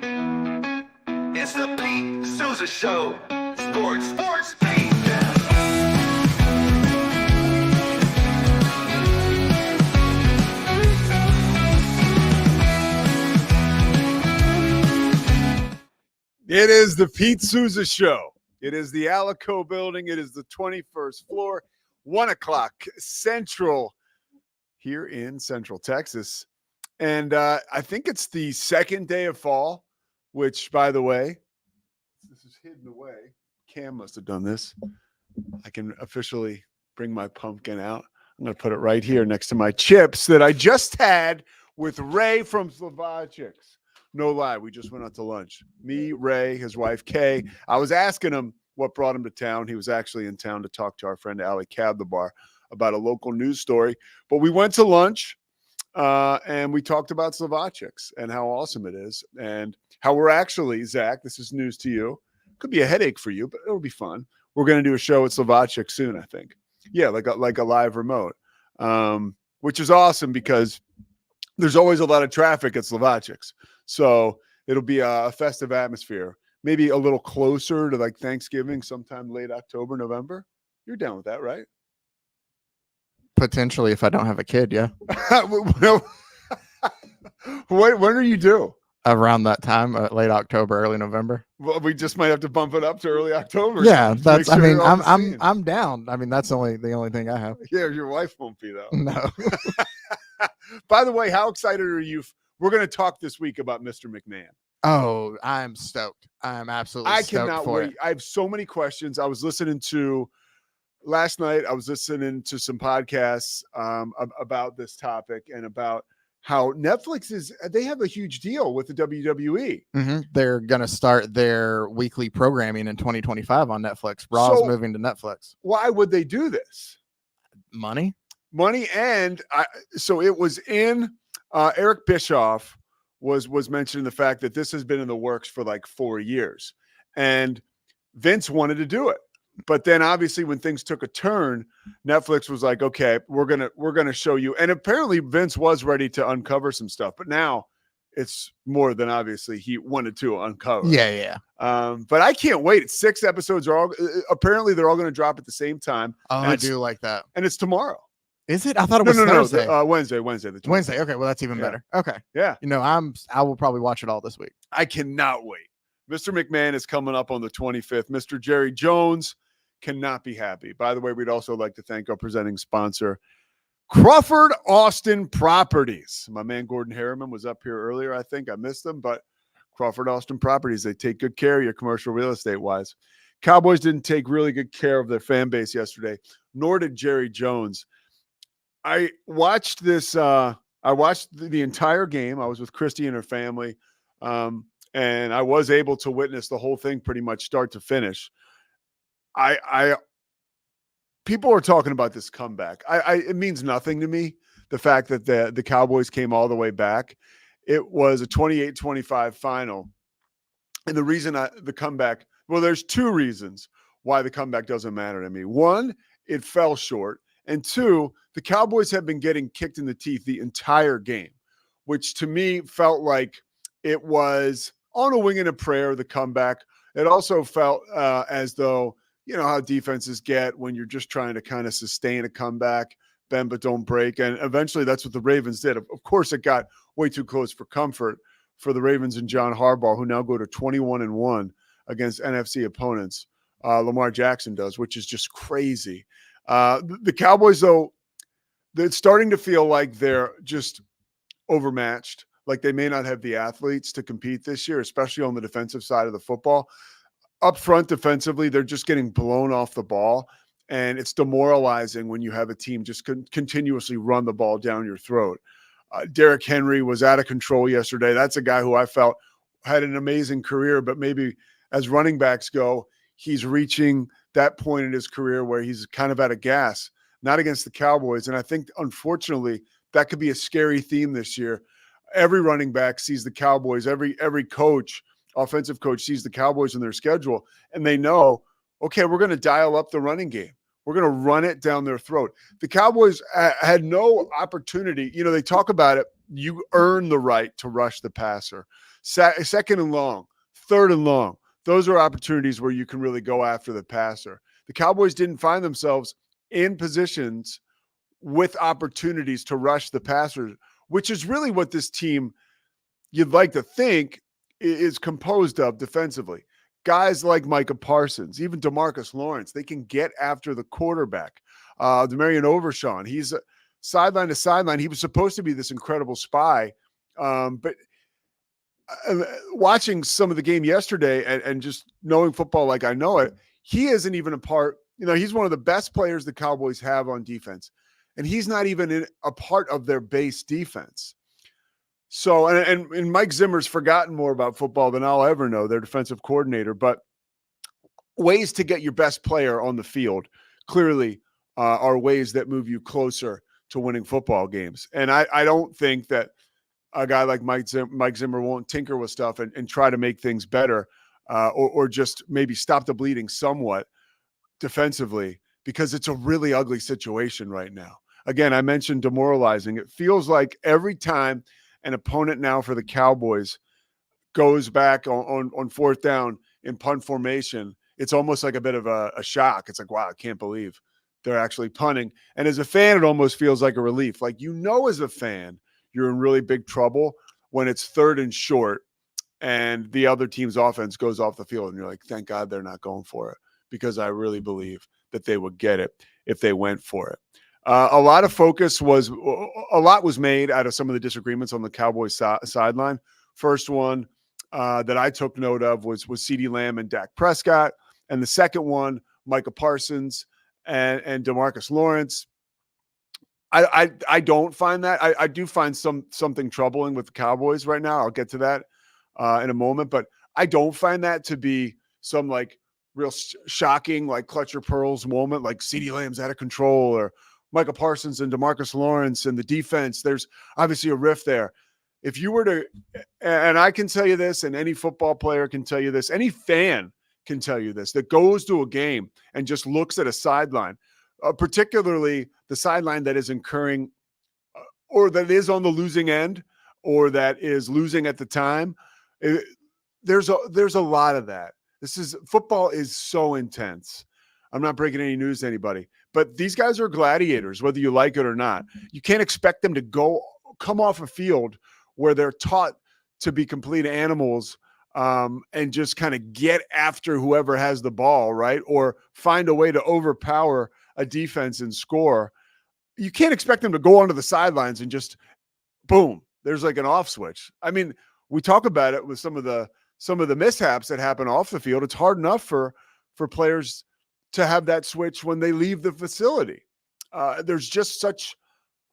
It's the Pete Souza Show. Sports, Pete. It is the Pete Souza Show. It is the Alico building. It is the 21st floor, 1 o'clock Central here in Central Texas. And I think it's the second day of fall, which, by the way, this is hidden away. Cam must have done this. I can officially bring my pumpkin out. I'm going to put it right here next to my chips that I just had with Ray from Slovakics. No lie, we just went out to lunch. Me, Ray, his wife, Kay. I was asking him what brought him to town. He was actually in town to talk to our friend Ali Cab the Bar about a local news story. But we went to lunch, and we talked about Slovakics and how awesome it is and how we're actually, Zach, this is news to you. Could be a headache for you, but it'll be fun. We're going to do a show at Slovakics soon, I think. Yeah, like a live remote, which is awesome because there's always a lot of traffic at Slovakics. So it'll be a festive atmosphere, maybe a little closer to like Thanksgiving, sometime late October, November. You're down with that, right? Potentially, if I don't have a kid, yeah. When are you due? Around that time, late October, early November. Well, we just might have to bump it up to early October. Yeah, that's. Sure, I mean, I'm down. I mean, that's the only thing I have. Yeah, your wife won't be though. No. By the way, how excited are you? We're going to talk this week about Mr. McMahon. Oh, I'm stoked. I'm absolutely stoked. I cannot wait. I have so many questions. I was listening to last night. I was listening to some podcasts about this topic and about how Netflix they have a huge deal with the WWE. Mm-hmm. They're going to start their weekly programming in 2025 on Netflix. Raw's moving to Netflix. Why would they do this? Money. And so it was in Eric Bischoff was mentioning the fact that this has been in the works for like 4 years, and Vince wanted to do it. But then obviously when things took a turn, Netflix was like, okay, we're gonna show you. And apparently Vince was ready to uncover some stuff, but now it's more than obviously he wanted to uncover. Yeah. But I can't wait. 6 episodes are all apparently they're all going to drop at the same time. Oh, I do like that. And it's tomorrow. Is it? I thought it was Thursday. Wednesday. Wednesday. Okay, well that's even better. Okay. Yeah. I will probably watch it all this week. I cannot wait. Mr. McMahon is coming up on the 25th. Mr. Jerry Jones cannot be happy. By the way, we'd also like to thank our presenting sponsor, Crawford Austin Properties. My man Gordon Harriman was up here earlier. I think I missed them, but Crawford Austin Properties, they take good care of you commercial real estate wise. Cowboys didn't take really good care of their fan base yesterday, nor did Jerry Jones. I watched this. I watched the entire game. I was with Christy and her family, and I was able to witness the whole thing pretty much start to finish. People are talking about this comeback. It means nothing to me. The fact that the Cowboys came all the way back. It was a 28-25 final, and the reason the comeback. Well, there's 2 reasons why the comeback doesn't matter to me. 1, it fell short. And 2, the Cowboys have been getting kicked in the teeth the entire game, which to me felt like it was on a wing and a prayer, the comeback. It also felt as though, you know, how defenses get when you're just trying to kind of sustain a comeback, bend but don't break. And eventually that's what the Ravens did. Of course, it got way too close for comfort for the Ravens and John Harbaugh, who now go to 21-1 against NFC opponents. Lamar Jackson does, which is just crazy. The Cowboys, though, they're starting to feel like they're just overmatched. Like they may not have the athletes to compete this year, especially on the defensive side of the football. Up front defensively, they're just getting blown off the ball. And it's demoralizing when you have a team just continuously run the ball down your throat. Derrick Henry was out of control yesterday. That's a guy who I felt had an amazing career, but maybe as running backs go, he's reaching that point in his career where he's kind of out of gas, not against the Cowboys. And I think, unfortunately, that could be a scary theme this year. Every running back sees the Cowboys. Every coach, offensive coach, sees the Cowboys in their schedule, and they know, okay, we're going to dial up the running game. We're going to run it down their throat. The Cowboys had no opportunity. You know, they talk about it you earn the right to rush the passer. Second and long, third and long. Those are opportunities where you can really go after the passer. The Cowboys didn't find themselves in positions with opportunities to rush the passer, which is really what this team, you'd like to think, is composed of defensively. Guys like Micah Parsons, even DeMarcus Lawrence, they can get after the quarterback. Demarion Overshawn, he's sideline to sideline. He was supposed to be this incredible spy, but watching some of the game yesterday and just knowing football like I know it, he isn't even a part. He's one of the best players the Cowboys have on defense, and he's not even a part of their base defense. So, and Mike Zimmer's forgotten more about football than I'll ever know, their defensive coordinator. But ways to get your best player on the field clearly are ways that move you closer to winning football games. And I don't think that a guy like Mike Zimmer won't tinker with stuff and try to make things better or just maybe stop the bleeding somewhat defensively, because it's a really ugly situation right now. Again, I mentioned demoralizing. It feels like every time an opponent now for the Cowboys goes back on fourth down in punt formation, it's almost like a bit of a shock. It's like, wow, I can't believe they're actually punting. And as a fan, it almost feels like a relief. Like, as a fan, you're in really big trouble when it's third and short and the other team's offense goes off the field. And you're like, thank God they're not going for it, because I really believe that they would get it if they went for it. A lot was made out of some of the disagreements on the Cowboys sideline. First one that I took note of was CeeDee Lamb and Dak Prescott. And the second one, Micah Parsons and DeMarcus Lawrence. I don't find that. I do find something troubling with the Cowboys right now. I'll get to that in a moment, but I don't find that to be some like real shocking, like clutch your pearls moment, like CeeDee Lamb's out of control, or Micah Parsons and DeMarcus Lawrence and the defense. There's obviously a rift there. If you were to, and I can tell you this, and any football player can tell you this, any fan can tell you this, that goes to a game and just looks at a sideline, particularly the sideline that is incurring or that is on the losing end or that is losing at the time. There's a lot of that. Football is so intense. I'm not breaking any news to anybody, but these guys are gladiators, whether you like it or not. You can't expect them to come off a field where they're taught to be complete animals and just kind of get after whoever has the ball, right? Or find a way to overpower a defense and score. You can't expect them to go onto the sidelines and just boom, there's like an off switch. I mean, we talk about it with some of the mishaps that happen off the field. It's hard enough for players to have that switch when they leave the facility. There's just such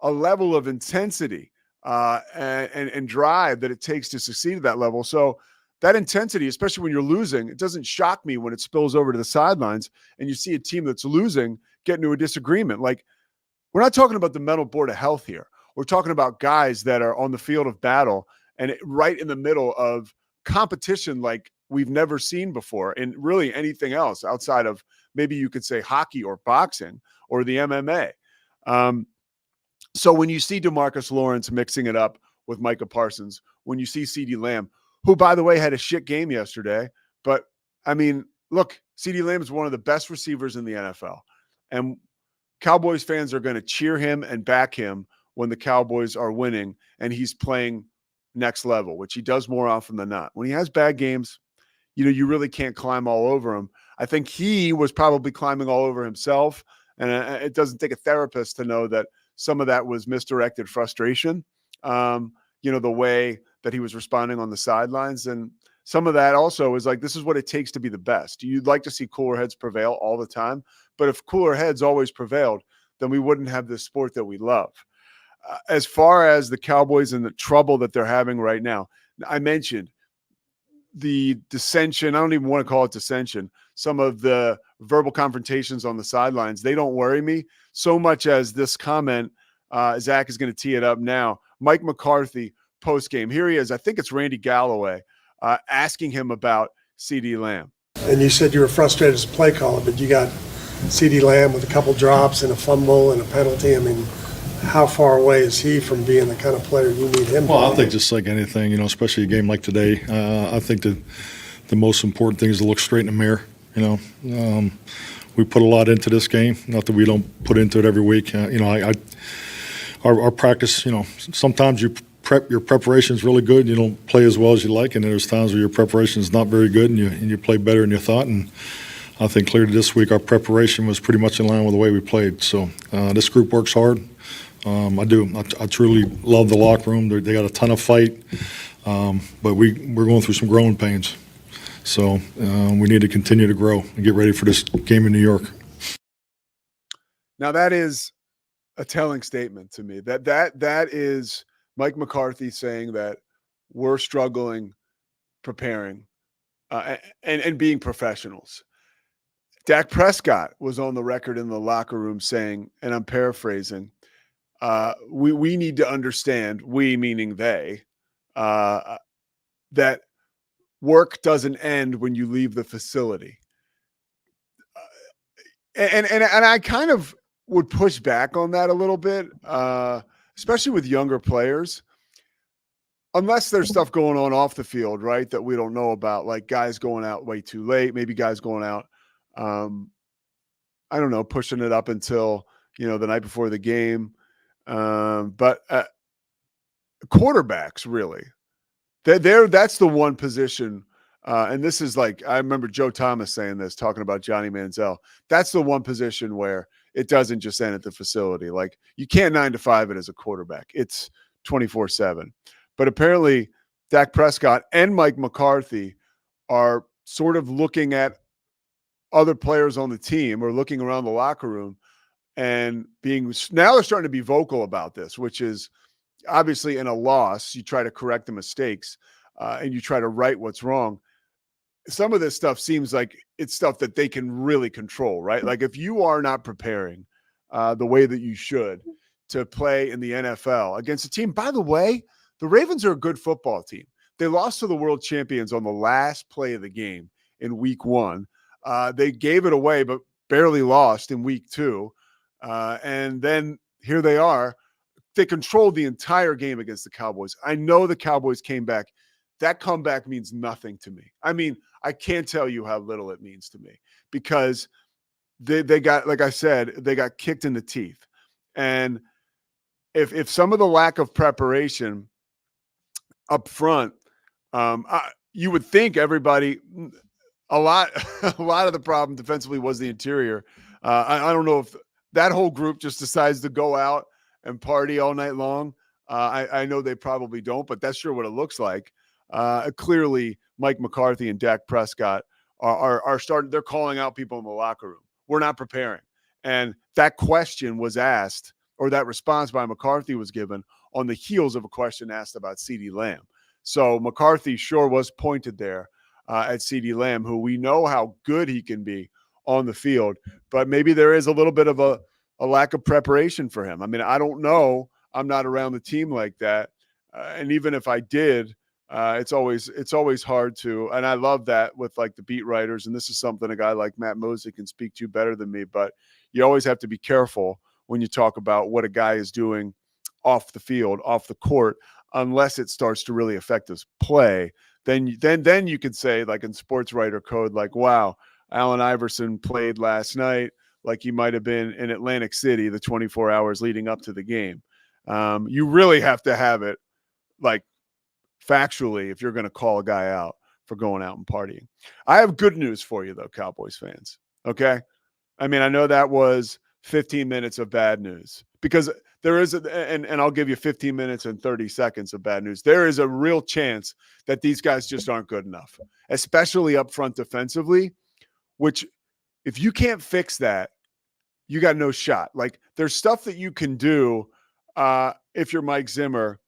a level of intensity and drive that it takes to succeed at that level. So that intensity, especially when you're losing, it doesn't shock me when it spills over to the sidelines and you see a team that's losing get into a disagreement. Like, we're not talking about the mental board of health here. We're talking about guys that are on the field of battle and right in the middle of competition like we've never seen before in really anything else outside of maybe you could say hockey or boxing or the MMA. So when you see DeMarcus Lawrence mixing it up with Micah Parsons, when you see CeeDee Lamb, who, by the way, had a shit game yesterday, but I mean, look, CeeDee Lamb is one of the best receivers in the NFL, and Cowboys fans are going to cheer him and back him when the Cowboys are winning and he's playing next level, which he does more often than not. When he has bad games, you really can't climb all over him. I think he was probably climbing all over himself, and it doesn't take a therapist to know that some of that was misdirected frustration, the way that he was responding on the sidelines. And some of that also is like, this is what it takes to be the best. You'd like to see cooler heads prevail all the time, but if cooler heads always prevailed, then we wouldn't have this sport that we love. As far as the Cowboys and the trouble that they're having right now, I mentioned the dissension. I don't even want to call it dissension. Some of the verbal confrontations on the sidelines, they don't worry me so much as this comment. Zach is going to tee it up now. Mike McCarthy post-game. Here he is. I think it's Randy Galloway asking him about CeeDee Lamb. And you said you were frustrated as a play caller, but you got CeeDee Lamb with a couple drops and a fumble and a penalty. I mean, how far away is he from being the kind of player you need him to Well, I be? think just like anything, especially a game like today, I think that the most important thing is to look straight in the mirror. We put a lot into this game. Not that we don't put into it every week. Our practice, sometimes your preparation is really good. You don't play as well as you like, and there's times where your preparation is not very good, and you play better than you thought. And I think clearly this week our preparation was pretty much in line with the way we played. So this group works hard. I do. I truly love the locker room. They got a ton of fight, but we're going through some growing pains. So we need to continue to grow and get ready for this game in New York. Now that is a telling statement to me. That is Mike McCarthy saying that we're struggling preparing and being professionals. Dak Prescott was on the record in the locker room saying, and I'm paraphrasing, we need to understand, we meaning they, that work doesn't end when you leave the facility. And I kind of would push back on that a little bit, especially with younger players, unless there's stuff going on off the field, right, that we don't know about, like guys going out way too late, maybe guys going out, I don't know, pushing it up until, the night before the game. But quarterbacks, really, that's the one position. And this is like, I remember Joe Thomas saying this, talking about Johnny Manziel. That's the one position where it doesn't just end at the facility. Like, you can't 9 to 5 it as a quarterback. It's 24/7. But apparently Dak Prescott and Mike McCarthy are sort of looking at other players on the team or looking around the locker room and now they're starting to be vocal about this, which is obviously in a loss, you try to correct the mistakes and you try to right what's wrong. Some of this stuff seems like it's stuff that they can really control, right? Like if you are not preparing the way that you should to play in the NFL against a team, by the way, the Ravens are a good football team. They lost to the world champions on the last play of the game in week 1. They gave it away, but barely lost in week 2. And then here they are. They controlled the entire game against the Cowboys. I know the Cowboys came back. That comeback means nothing to me. I mean, I can't tell you how little it means to me because they got, like I said, they got kicked in the teeth. And if some of the lack of preparation up front, you would think everybody, a lot of the problem defensively was the interior. I don't know if that whole group just decides to go out and party all night long. I know they probably don't, but that's sure what it looks like. Clearly, Mike McCarthy and Dak Prescott are starting. They're calling out people in the locker room. We're not preparing. And that question was asked, or that response by McCarthy was given on the heels of a question asked about CeeDee Lamb. So McCarthy sure was pointed there at CeeDee Lamb, who we know how good he can be on the field, but maybe there is a little bit of a lack of preparation for him. I mean, I don't know. I'm not around the team like that. And even if I did, it's always hard to, and I love that with like the beat writers. And this is something a guy like Matt Mosley can speak to better than me, but you always have to be careful when you talk about what a guy is doing off the field, off the court, unless it starts to really affect his play. Then you could say, like in sports writer code, like, wow, Allen Iverson played last night like he might have been in Atlantic City the 24 hours leading up to the game. You really have to have it like factually if you're going to call a guy out for going out and partying. I have good news for you though, Cowboys fans. Okay. I mean, I know that was 15 minutes of bad news because there is, and I'll give you 15 minutes and 30 seconds of bad news. There is a real chance that these guys just aren't good enough, especially up front defensively, which if you can't fix that, you got no shot. Like there's stuff that you can do if you're Mike Zimmer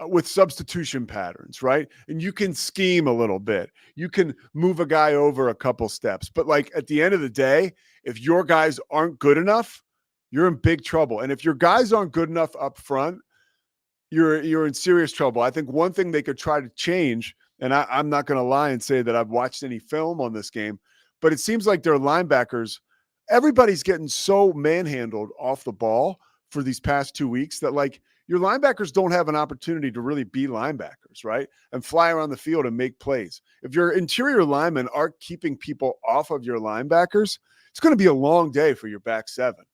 with substitution patterns, right? And you can scheme a little bit. You can move a guy over a couple steps. But like at the end of the day, if your guys aren't good enough, you're in big trouble. And if your guys aren't good enough up front, you're in serious trouble. I think one thing they could try to change, and I'm not going to lie and say that I've watched any film on this game, but it seems like their linebackers, everybody's getting so manhandled off the ball for these past 2 weeks that like your linebackers don't have an opportunity to really be linebackers, right? And fly around the field and make plays. If your interior linemen aren't keeping people off of your linebackers, it's going to be a long day for your back seven,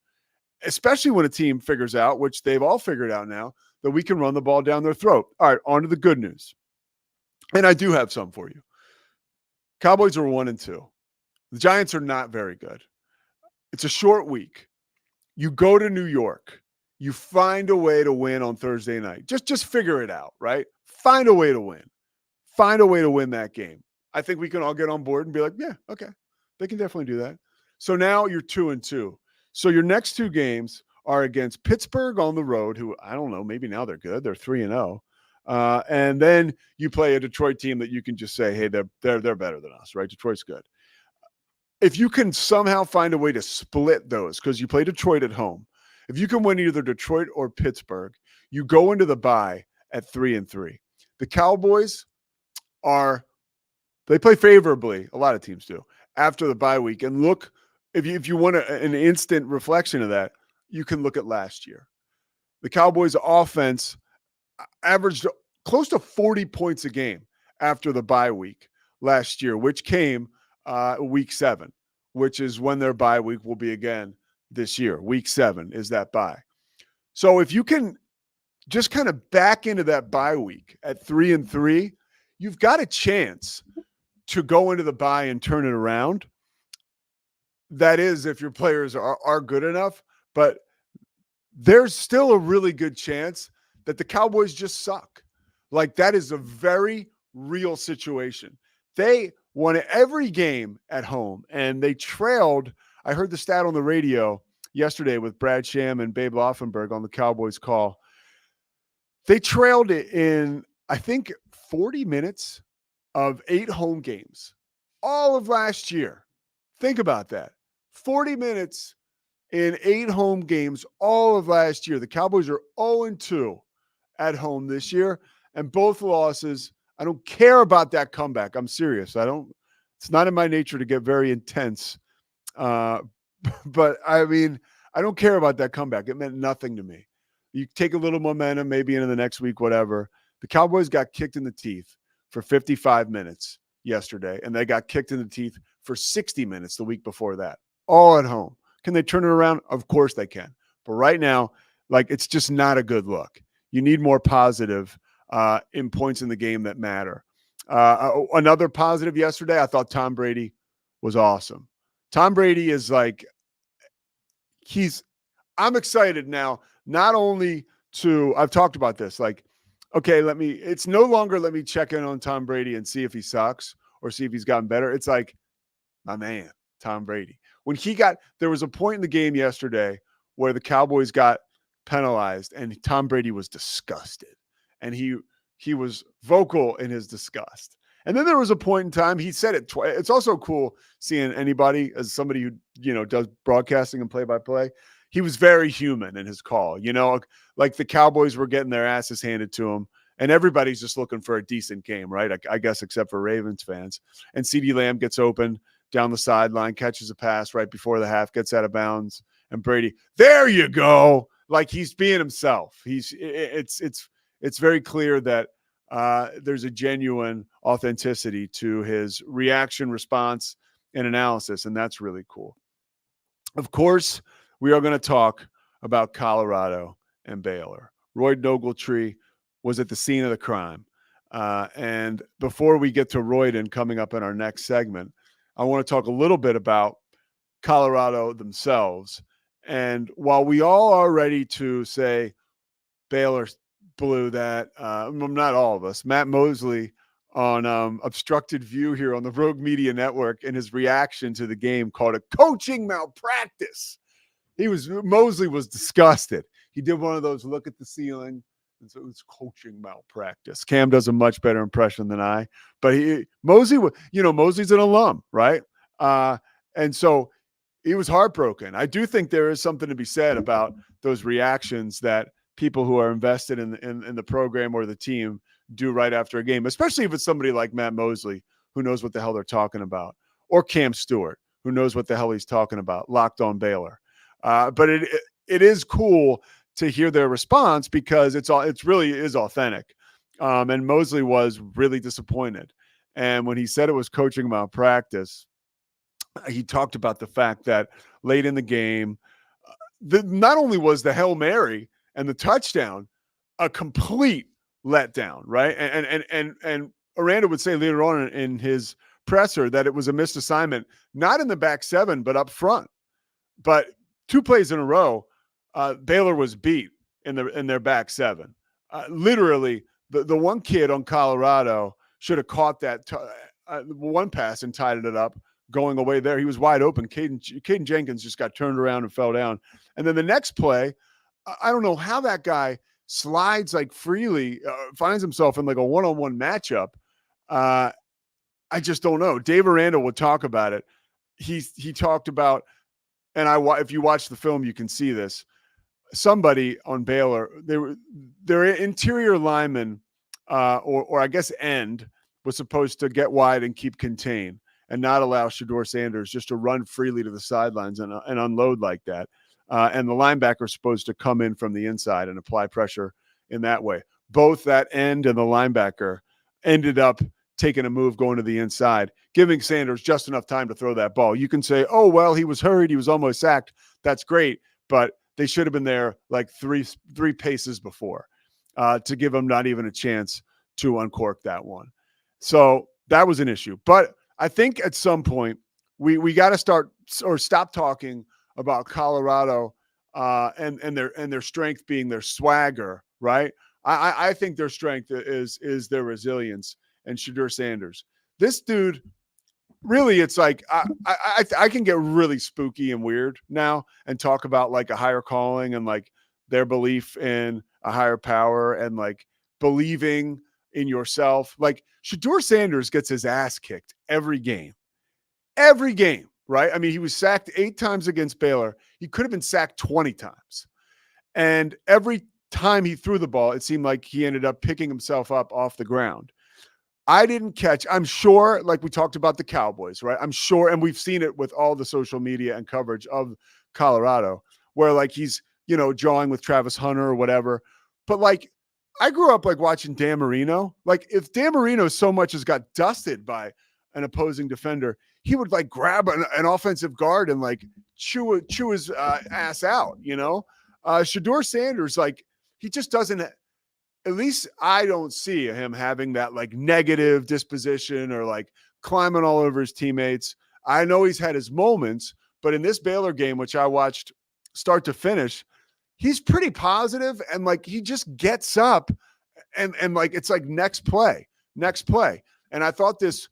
especially when a team figures out, which they've all figured out now, that we can run the ball down their throat. All right, on to the good news. And I do have some for you. Cowboys are 1-2. The Giants are not very good. It's a short week. You go to New York. You find a way to win on Thursday night. Just figure it out, right? Find a way to win. Find a way to win that game. I think we can all get on board and be like, yeah, okay. They can definitely do that. So now you're 2-2. So your next two games are against Pittsburgh on the road, who I don't know, maybe now they're good. They're 3-0. And then you play a Detroit team that you can just say, hey, they're better than us, right? Detroit's good. If you can somehow find a way to split those, because you play Detroit at home, if you can win either Detroit or Pittsburgh, you go into the bye at 3-3. The Cowboys they play favorably. A lot of teams do after the bye week. And look, if you want an instant reflection of that, you can look at last year. The Cowboys offense averaged close to 40 points a game after the bye week last year, which came week 7, which is when their bye week will be again this year. Week 7 is that bye. So if you can just kind of back into that bye week at 3-3, you've got a chance to go into the bye and turn it around. That is, if your players are good enough, but there's still a really good chance that the Cowboys just suck. Like, that is a very real situation. They won every game at home, and they trailed. I heard the stat on the radio yesterday with Brad Sham and Babe Laufenberg on the Cowboys call. They trailed it in, I think, 40 minutes of 8 home games all of last year. Think about that. 40 minutes in 8 home games all of last year. The Cowboys are 0-2 at home this year, and both losses. I don't care about that comeback. I'm serious. It's not in my nature to get very intense. But I mean, I don't care about that comeback. It meant nothing to me. You take a little momentum, maybe into the next week, whatever. The Cowboys got kicked in the teeth for 55 minutes yesterday, and they got kicked in the teeth for 60 minutes the week before that, all at home. Can they turn it around? Of course they can. But right now, like, it's just not a good look. You need more positive in points in the game that matter. Another positive yesterday, I thought Tom Brady was awesome. Tom Brady is like, I'm excited now, not only I've talked about this, like, okay, it's no longer let me check in on Tom Brady and see if he sucks or see if he's gotten better. It's like, my man, Tom Brady. There was a point in the game yesterday where the Cowboys got penalized and Tom Brady was disgusted. And he was vocal in his disgust. And then there was a point in time, he said it twice. It's also cool seeing anybody, as somebody who, does broadcasting and play-by-play, he was very human in his call. Like the Cowboys were getting their asses handed to them, and everybody's just looking for a decent game, right? I guess except for Ravens fans. And CeeDee Lamb gets open down the sideline, catches a pass right before the half, gets out of bounds, and Brady, there you go. Like, he's being himself. It's very clear that there's a genuine authenticity to his reaction, response, and analysis, and that's really cool. Of course, we are going to talk about Colorado and Baylor. Roy Ogletree was at the scene of the crime. And before we get to Royden coming up in our next segment, I want to talk a little bit about Colorado themselves. And while we all are ready to say Baylor blew that, not all of us, Matt Mosley on Obstructed View here on the Rogue Media Network, in his reaction to the game, called it coaching malpractice. Mosley was disgusted. He did one of those look at the ceiling, and so it was coaching malpractice. Cam does a much better impression than I, but Mosley's an alum, right? And so he was heartbroken. I do think there is something to be said about those reactions that people who are invested in the program or the team do right after a game, especially if it's somebody like Matt Mosley, who knows what the hell they're talking about, or Cam Stewart, who knows what the hell he's talking about, locked on Baylor. But it is cool to hear their response because it's really is authentic. And Mosley was really disappointed. And when he said it was coaching malpractice, he talked about the fact that late in the game, not only was the Hail Mary and the touchdown a complete letdown, right? And Aranda would say later on in his presser that it was a missed assignment, not in the back seven, but up front. But 2 plays in a row, Baylor was beat in their back seven. Literally, the one kid on Colorado should have caught that one pass and tied it up going away there. He was wide open. Caden Jenkins just got turned around and fell down. And then the next play, I don't know how that guy slides like freely, finds himself in like a one-on-one matchup. I just don't know. Dave Aranda would talk about it. He talked about, and if you watch the film, you can see this. Somebody on Baylor, their interior lineman, or I guess end, was supposed to get wide and keep contained and not allow Shedeur Sanders just to run freely to the sidelines and unload like that. And the linebacker is supposed to come in from the inside and apply pressure in that way. Both that end and the linebacker ended up taking a move going to the inside, giving Sanders just enough time to throw that ball. You can say, oh, well, he was hurried. He was almost sacked. That's great. But they should have been there like three paces before to give him not even a chance to uncork that one. So that was an issue. But I think at some point we got to start or stop talking about Colorado and their strength being their swagger, right? I think their strength is their resilience and Shedeur Sanders. This dude, really, it's like I can get really spooky and weird now and talk about like a higher calling and like their belief in a higher power and like believing in yourself. Like Shedeur Sanders gets his ass kicked every game, right? I mean, he was sacked 8 times against Baylor. He could have been sacked 20 times. And every time he threw the ball, it seemed like he ended up picking himself up off the ground. I didn't catch, I'm sure, like we talked about the Cowboys, right? I'm sure, and we've seen it with all the social media and coverage of Colorado, where like he's, jawing with Travis Hunter or whatever. But like, I grew up like watching Dan Marino. Like if Dan Marino so much as got dusted by an opposing defender, he would like grab an offensive guard and like chew his ass out, Shedeur Sanders, like he just doesn't, at least I don't see him having that like negative disposition or like climbing all over his teammates. I know he's had his moments, but in this Baylor game, which I watched start to finish, he's pretty positive and like he just gets up and like it's like next play. And I thought this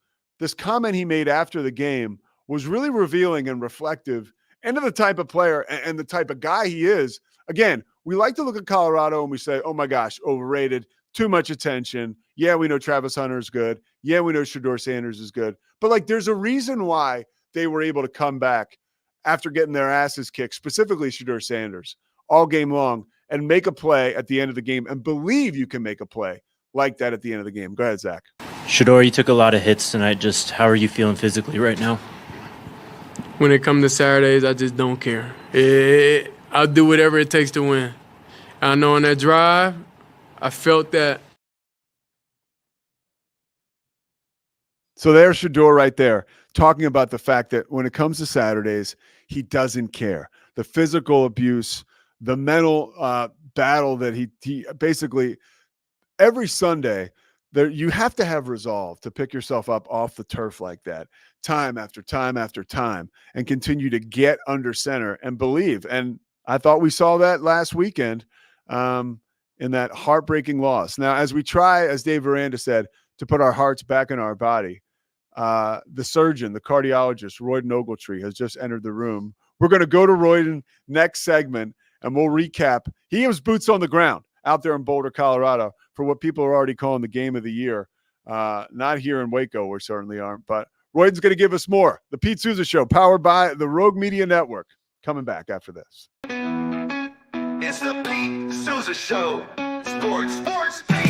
comment he made after the game was really revealing and reflective into the type of player and the type of guy he is. Again, we like to look at Colorado and we say, oh my gosh, overrated, too much attention. Yeah, we know Travis Hunter is good. Yeah, we know Shedeur Sanders is good. But like there's a reason why they were able to come back after getting their asses kicked, specifically Shedeur Sanders, all game long and make a play at the end of the game and believe you can make a play like that at the end of the game. Go ahead, Zach. Shedeur, you took a lot of hits tonight. Just how are you feeling physically right now? When it comes to Saturdays, I just don't care. I'll do whatever it takes to win. I know on that drive, I felt that. So there's Shedeur right there talking about the fact that when it comes to Saturdays, he doesn't care. The physical abuse, the mental battle that he basically every Sunday there, you have to have resolve to pick yourself up off the turf like that time after time after time and continue to get under center and believe. And I thought we saw that last weekend in that heartbreaking loss. Now, as we try, as Dave Aranda said, to put our hearts back in our body, the surgeon, the cardiologist, Royden Ogletree, has just entered the room. We're going to go to Royden next segment, and we'll recap. He was boots on the ground out there in Boulder, Colorado, for what people are already calling the game of the year. Not here in Waco, we certainly aren't. But Royden's going to give us more. The Pete Souza Show, powered by the Rogue Media Network. Coming back after this. It's the Pete Souza Show. Sports, Pete.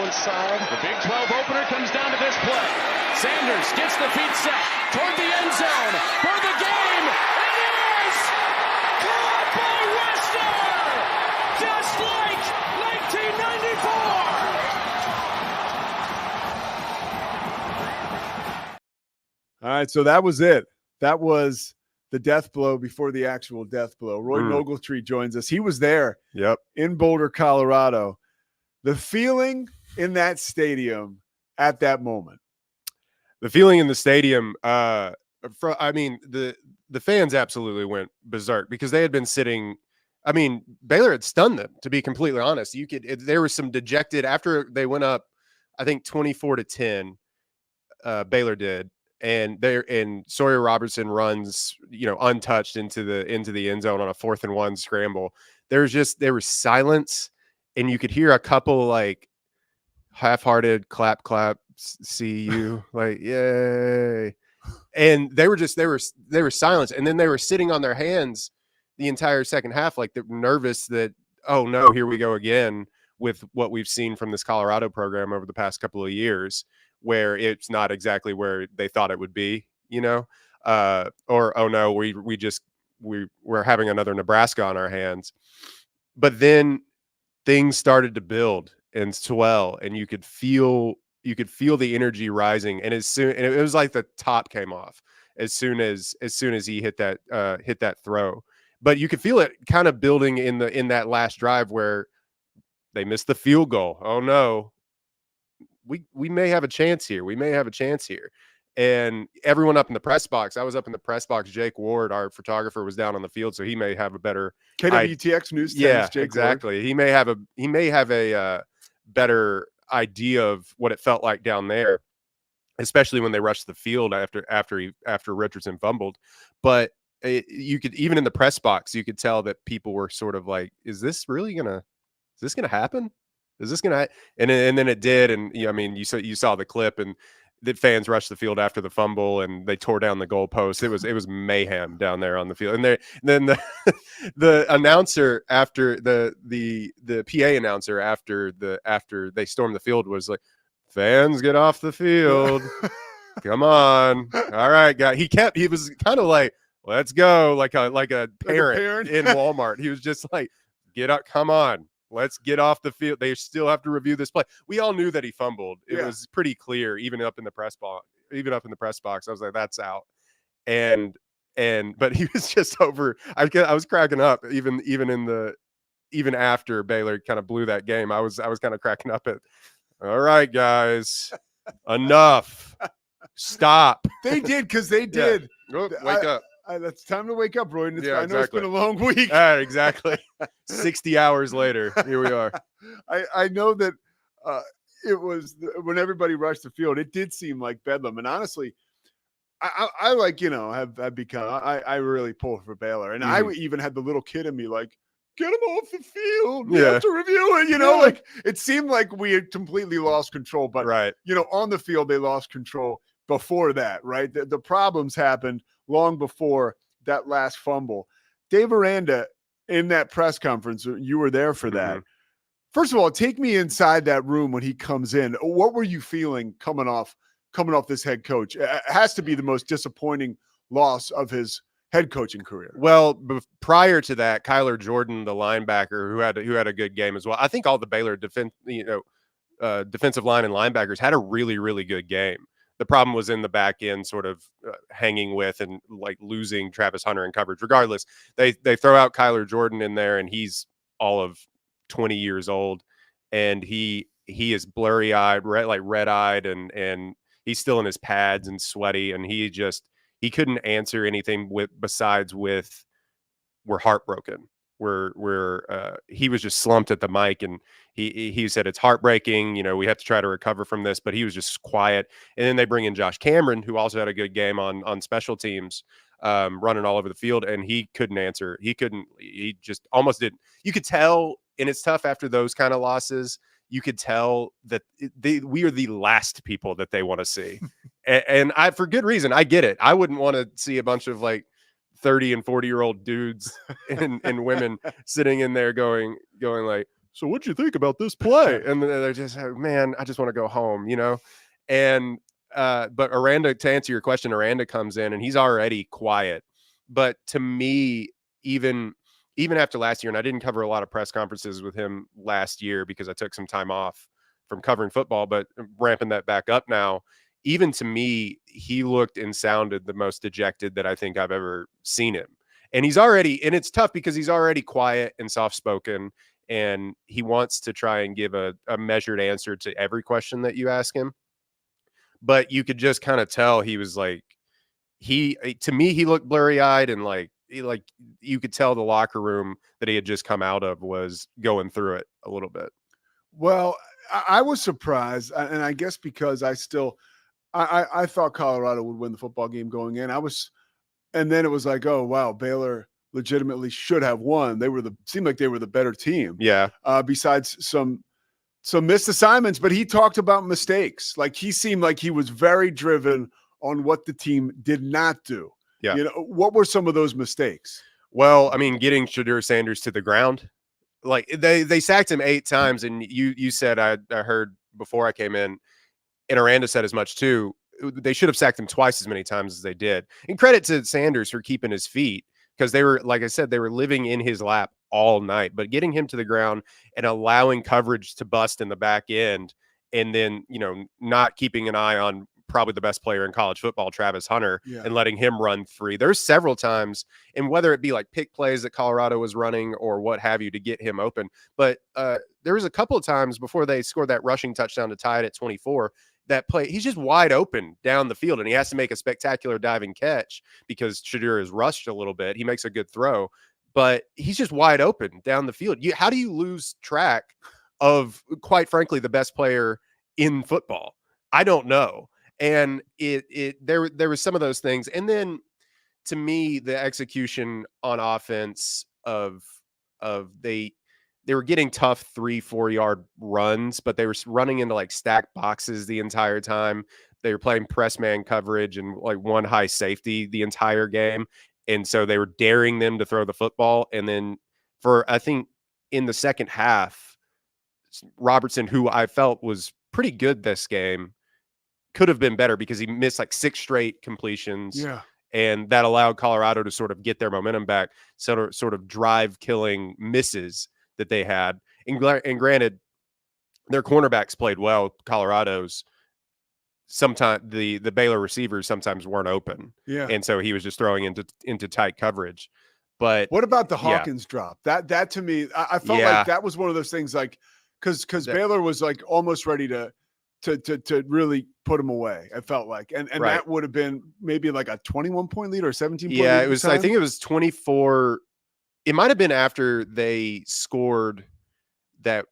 one side. The Big 12 opener comes down to this play. Sanders gets the feet set toward the end zone for the game. It is caught by Wester, just like 1994. All right, so that was it. That was the death blow before the actual death blow. Roy Ogletree joins us. He was there in Boulder, Colorado. The feeling in that stadium at that moment. The feeling in the stadium, the fans absolutely went berserk because they had been sitting. I mean, Baylor had stunned them, to be completely honest. There was some dejected after they went up, I think 24-10, Baylor did. And Sawyer Robertson runs, untouched into the end zone on a 4th and 1 scramble. There was silence, and you could hear a couple like half-hearted clap, see you, like yay. And they were silent, and then they were sitting on their hands the entire second half, like they're nervous that, oh no, here we go again with what we've seen from this Colorado program over the past couple of years, where it's not exactly where they thought it would be, or oh no, we're having another Nebraska on our hands. But then things started to build and swell, and you could feel the energy rising, and it was like the top came off as soon as he hit that throw. But you could feel it kind of building in that last drive where they missed the field goal. Oh no. We may have a chance here. And everyone up in the press box. I was up in the press box. Jake Ward, our photographer, was down on the field, so he may have a better KWTX News. Yeah, Jake exactly. Ward. He may have a better idea of what it felt like down there, especially when they rushed the field after Richardson fumbled. But you could, even in the press box, you could tell that people were sort of like, "Is this gonna happen? Is this gonna?" And then it did, and you saw the clip, and the fans rushed the field after the fumble, and they tore down the goalpost. It was mayhem down there on the field. And then the announcer after the PA announcer after they stormed the field was like, "Fans, get off the field, come on, all right, guy." He was kind of like, "Let's go," like a parent in Walmart. He was just like, "Get up, come on. Let's get off the field. They still have to review this play." We all knew that he fumbled. It was pretty clear, even up in the press box. I was like, "That's out." But he was just over. I was cracking up even after Baylor kind of blew that game. I was kind of cracking up at, "All right, guys, enough. Stop." They did, because they did. Yeah. Wake up. It's time to wake up, Roy. I know Exactly. It's been a long week. Exactly. 60 hours later, here we are. I know that it was when everybody rushed the field, it did seem like bedlam. And honestly, I like, have become, I really pull for Baylor. And I even had the little kid in me like, "Get him off the field. We have to review it." Like it seemed like we had completely lost control. But, on the field, they lost control before that, right? The problems happened long before that last fumble. Dave Aranda, in that press conference, you were there for that. First of all, take me inside that room when he comes in. What were you feeling coming off this head coach? It has to be the most disappointing loss of his head coaching career. Well, prior to that, Kyler Jordan, the linebacker, who had a good game as well. I think all the Baylor defensive line and linebackers had a really, really good game. The problem was in the back end, sort of hanging with and like losing Travis Hunter in coverage. Regardless, they throw out Kyler Jordan in there, and he's all of 20 years old, and he is blurry eyed, red eyed, and he's still in his pads and sweaty, and he couldn't answer anything besides we're heartbroken. He was just slumped at the mic, and he said it's heartbreaking. We have to try to recover from this, but he was just quiet. And then they bring in Josh Cameron, who also had a good game on special teams, running all over the field, and he couldn't answer. He just almost didn't. You could tell, and it's tough after those kind of losses. You could tell that we are the last people that they want to see, and for good reason. I get it. I wouldn't want to see a bunch of like 30 and 40-year-old dudes and women sitting in there going like, so what'd you think about this play? And they're just, man, I just want to go home, And but Aranda, to answer your question, Aranda comes in and he's already quiet. But to me, even after last year, and I didn't cover a lot of press conferences with him last year because I took some time off from covering football, but ramping that back up now. Even to me, he looked and sounded the most dejected that I think I've ever seen him. And it's tough because he's already quiet and soft-spoken, and he wants to try and give a measured answer to every question that you ask him. But you could just kind of tell he was like, to me, he looked blurry-eyed, and you could tell the locker room that he had just come out of was going through it a little bit. Well, I was surprised, and I guess because I thought Colorado would win the football game going in. And then it was like, oh wow, Baylor legitimately should have won. Seemed like they were the better team. Yeah. Besides some missed assignments, but he talked about mistakes. Like he seemed like he was very driven on what the team did not do. Yeah. What were some of those mistakes? Well, I mean, getting Shadur Sanders to the ground. Like they sacked him 8 times, and you said I heard before I came in, and Aranda said as much too. They should have sacked him twice as many times as they did. And credit to Sanders for keeping his feet, because they were, like I said, they were living in his lap all night. But getting him to the ground and allowing coverage to bust in the back end, and then not keeping an eye on probably the best player in college football, Travis Hunter, and letting him run free. There's several times, and whether it be like pick plays that Colorado was running or what have you to get him open. But there was a couple of times before they scored that rushing touchdown to tie it at 24, that play, he's just wide open down the field, and he has to make a spectacular diving catch because Shadur is rushed a little bit. He makes a good throw, but he's just wide open down the field. How do you lose track of, quite frankly, the best player in football? I don't know. And there was some of those things. And then to me, the execution on offense of they were getting tough 3-4 yard runs, but they were running into like stacked boxes the entire time. They were playing press man coverage and like one high safety the entire game. And so they were daring them to throw the football. And then I think in the second half, Robertson, who I felt was pretty good this game, could have been better because he missed like 6 straight completions. Yeah. And that allowed Colorado to sort of get their momentum back, sort of drive killing misses that they had. And granted, their cornerbacks played well. Colorado's, sometimes the Baylor receivers sometimes weren't open. Yeah. And so he was just throwing into tight coverage. But what about the Hawkins drop? That to me, I felt like that was one of those things, like because Baylor was like almost ready to really put him away. I felt like, and right. That would have been maybe like a 21-point lead or 17 point lead. Yeah, it was. I think it was 24. It might have been after they scored that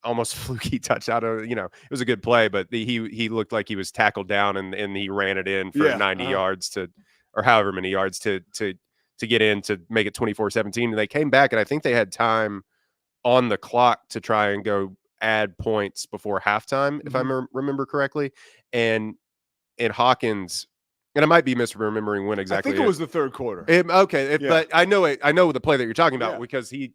almost fluky touchdown. It was a good play, but he looked like he was tackled down, and he ran it in for 90 yards or however many yards to get in to make it 24-17. And they came back, and I think they had time on the clock to try and go add points before halftime, if I remember correctly. And Hawkins, and I might be misremembering when exactly. I think it was the third quarter. But I know the play that you're talking about because he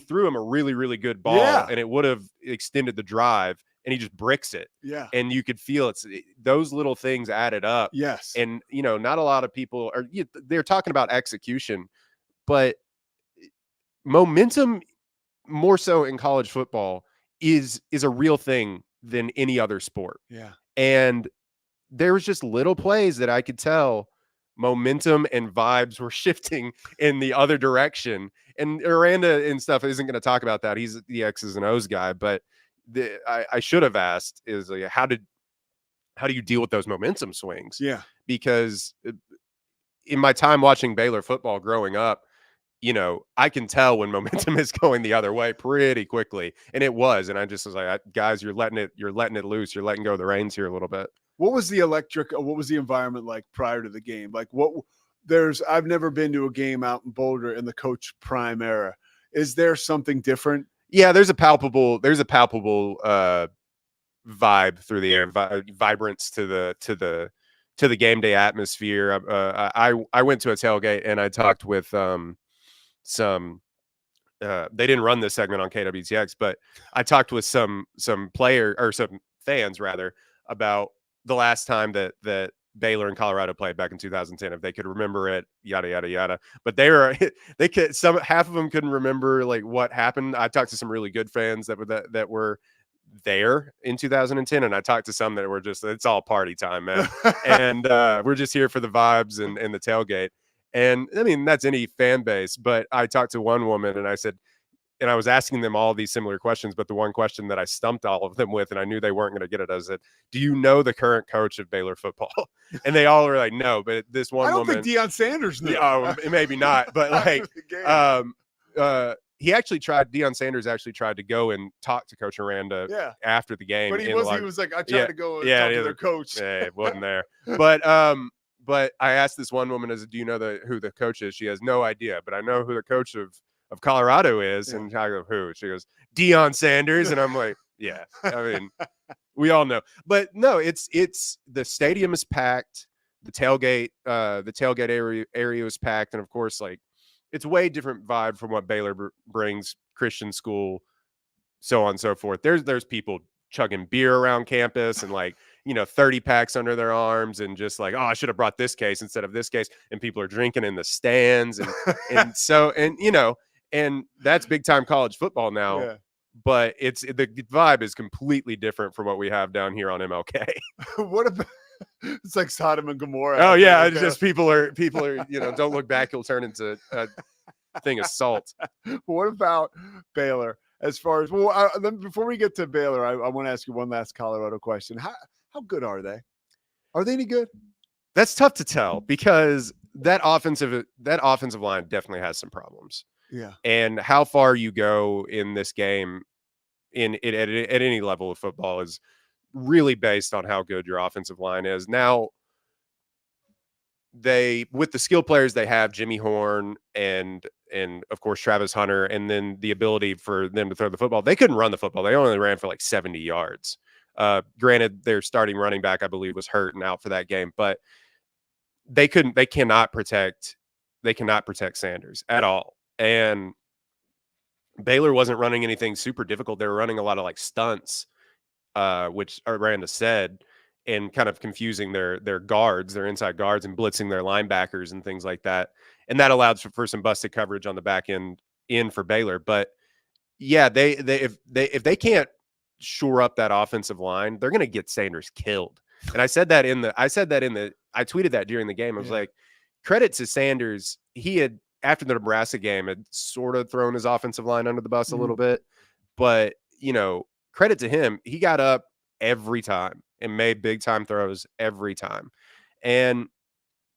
threw him a really, really good ball, and it would have extended the drive, and he just bricks it. Yeah. And you could feel those little things added up. Yes. And, not a lot of people they're talking about execution, but momentum more so in college football is a real thing than any other sport. Yeah. And there was just little plays that I could tell momentum and vibes were shifting in the other direction. And Aranda and stuff isn't going to talk about that. He's the X's and O's guy, but I should have asked is like, how do you deal with those momentum swings? Yeah. Because in my time watching Baylor football growing up, I can tell when momentum is going the other way pretty quickly. And it was. And I just was like, guys, you're letting it loose. You're letting go of the reins here a little bit. What was the environment like prior to the game? Like I've never been to a game out in Boulder in the Coach Prime era. Is there something different? Yeah, there's a palpable vibe through the air, vibrance to the game day atmosphere. I went to a tailgate and I talked with some they didn't run this segment on KWTX, but I talked with some player or some fans rather about the last time that Baylor and Colorado played back in 2010, if they could remember it, yada yada yada. But they could, half of them couldn't remember like what happened. I talked to some really good fans that were there in 2010, and I talked to some that were just, it's all party time, man. And we're just here for the vibes and the tailgate. And I mean, that's any fan base. But I talked to one woman and I said, and I was asking them all these similar questions, but the one question that I stumped all of them with, and I knew they weren't going to get it, I said, do you know the current coach of Baylor football? And they all were like, no. But this one woman, I don't think Deion Sanders knew. Maybe not. But like, Deion Sanders actually tried to go and talk to Coach Aranda after the game. But he was like, I tried to go and talk to their coach. Yeah, it wasn't there. But I asked this one woman, do you know who the coach is? She has no idea, but I know who the coach of Colorado is. Yeah. And I go, who? She goes, Deion Sanders. And I'm like, yeah, I mean, we all know. But no, it's the stadium is packed. The tailgate area is packed. And of course, like, it's way different vibe from what Baylor brings, Christian school, so on and so forth. There's people chugging beer around campus and like, 30 packs under their arms and just like, oh, I should have brought this case instead of this case. And people are drinking in the stands. And that's big time college football now. Yeah. But the vibe is completely different from what we have down here on MLK. What about, it's like Sodom and Gomorrah. Oh yeah. It's just people are, don't look back. You'll turn into a thing of salt. What about Baylor? As far as, before we get to Baylor, I want to ask you one last Colorado question. How good are they? Are they any good? That's tough to tell because that offensive line definitely has some problems. Yeah. And how far you go in this game at any level of football is really based on how good your offensive line is. Now, with the skill players they have, Jimmy Horn and of course Travis Hunter, and then the ability for them to throw the football, they couldn't run the football. They only ran for like 70 yards. Granted, their starting running back, I believe, was hurt and out for that game, but they cannot protect Sanders at all. And Baylor wasn't running anything super difficult. They were running a lot of like stunts, which Aranda said, and kind of confusing their guards, their inside guards, and blitzing their linebackers and things like that. And that allows for some busted coverage on the back end for Baylor. But yeah, if they can't shore up that offensive line, they're going to get Sanders killed. And I tweeted that during the game. I was like, credit to Sanders. He had, after the Nebraska game, had sort of thrown his offensive line under the bus a little bit, but credit to him. He got up every time and made big time throws every time. And